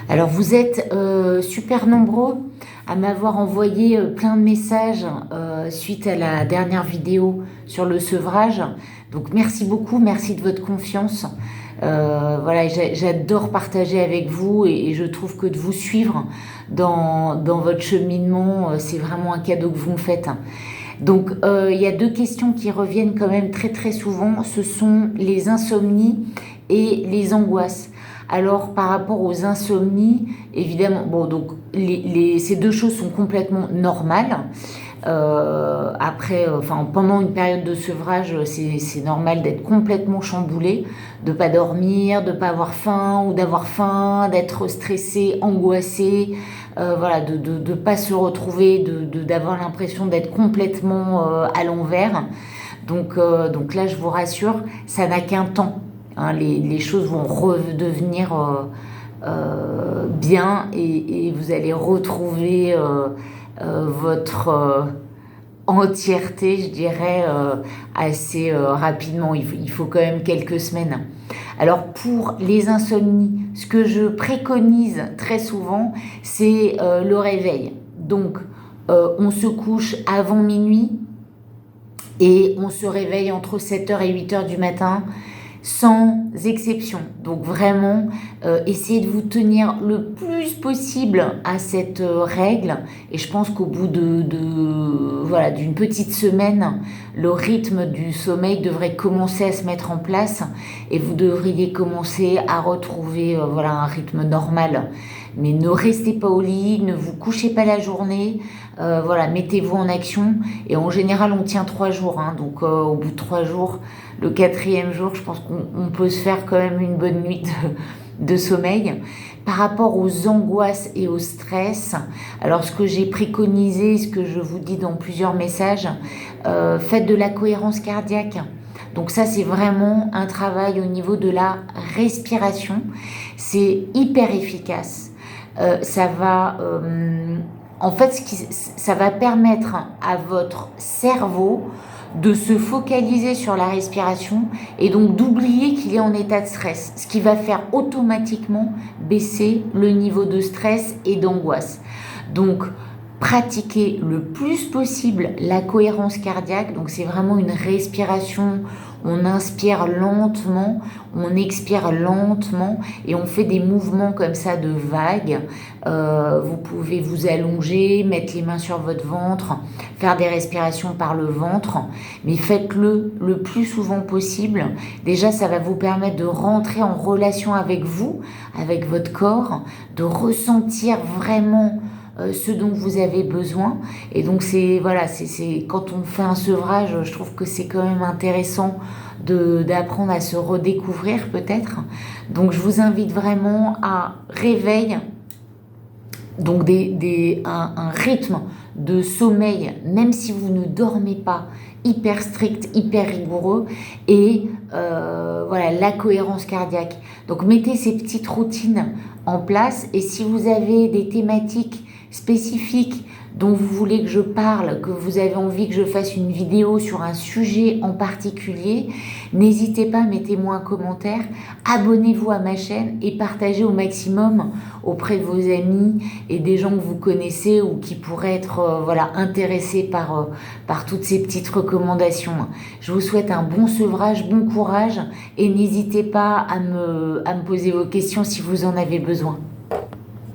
Alors vous êtes super nombreux à m'avoir envoyé plein de messages suite à la dernière vidéo sur le sevrage. Donc merci beaucoup, merci de votre confiance. Voilà, j'adore partager avec vous et je trouve que de vous suivre dans votre cheminement, c'est vraiment un cadeau que vous me faites. Donc il y a deux questions qui reviennent quand même très très souvent, ce sont les insomnies et les angoisses. Alors, par rapport aux insomnies, évidemment, bon, donc ces deux choses sont complètement normales. Après, enfin, pendant une période de sevrage, c'est normal d'être complètement chamboulé, de pas dormir, de pas avoir faim ou d'avoir faim, d'être stressé, angoissé, voilà, de pas se retrouver, d'avoir l'impression d'être complètement à l'envers. Donc là, je vous rassure, ça n'a qu'un temps. Hein, les choses vont redevenir bien et vous allez retrouver votre entièreté, je dirais, assez rapidement. Il faut quand même quelques semaines. Alors pour les insomnies, ce que je préconise très souvent, c'est le réveil. Donc on se couche avant minuit et on se réveille entre 7h et 8h du matin, sans exception. Donc vraiment, essayez de vous tenir le plus possible à cette règle. Et je pense qu'au bout voilà, d'une petite semaine, le rythme du sommeil devrait commencer à se mettre en place et vous devriez commencer à retrouver voilà, un rythme normal. Mais ne restez pas au lit, ne vous couchez pas la journée, voilà, mettez-vous en action. Et en général, on tient 3 jours. Hein, donc au bout de 3 jours, le 4e jour, je pense qu'on peut se faire quand même une bonne nuit de sommeil. Par rapport aux angoisses et au stress, alors ce que j'ai préconisé, ce que je vous dis dans plusieurs messages, faites de la cohérence cardiaque. Donc ça, c'est vraiment un travail au niveau de la respiration. C'est hyper efficace. Ça va... en fait, ça va permettre à votre cerveau de se focaliser sur la respiration et donc d'oublier qu'il est en état de stress, ce qui va faire automatiquement baisser le niveau de stress et d'angoisse. Donc, pratiquez le plus possible la cohérence cardiaque. Donc, c'est vraiment une respiration. On inspire lentement, on expire lentement et on fait des mouvements comme ça de vagues. Vous pouvez vous allonger, mettre les mains sur votre ventre, faire des respirations par le ventre, mais faites-le le plus souvent possible. Déjà, ça va vous permettre de rentrer en relation avec vous, avec votre corps, de ressentir vraiment ce dont vous avez besoin. Et donc c'est voilà, c'est quand on fait un sevrage, je trouve que c'est quand même intéressant d'apprendre à se redécouvrir peut-être. Donc je vous invite vraiment à réveil, donc un rythme de sommeil, même si vous ne dormez pas, hyper strict, hyper rigoureux, et voilà, la cohérence cardiaque. Donc mettez ces petites routines en place, et si vous avez des thématiques spécifiques dont vous voulez que je parle, que vous avez envie que je fasse une vidéo sur un sujet en particulier, n'hésitez pas, mettez-moi un commentaire, abonnez-vous à ma chaîne et partagez au maximum auprès de vos amis et des gens que vous connaissez ou qui pourraient être voilà, intéressés par toutes ces petites recommandations. Je vous souhaite un bon sevrage, bon courage et n'hésitez pas à me poser vos questions si vous en avez besoin.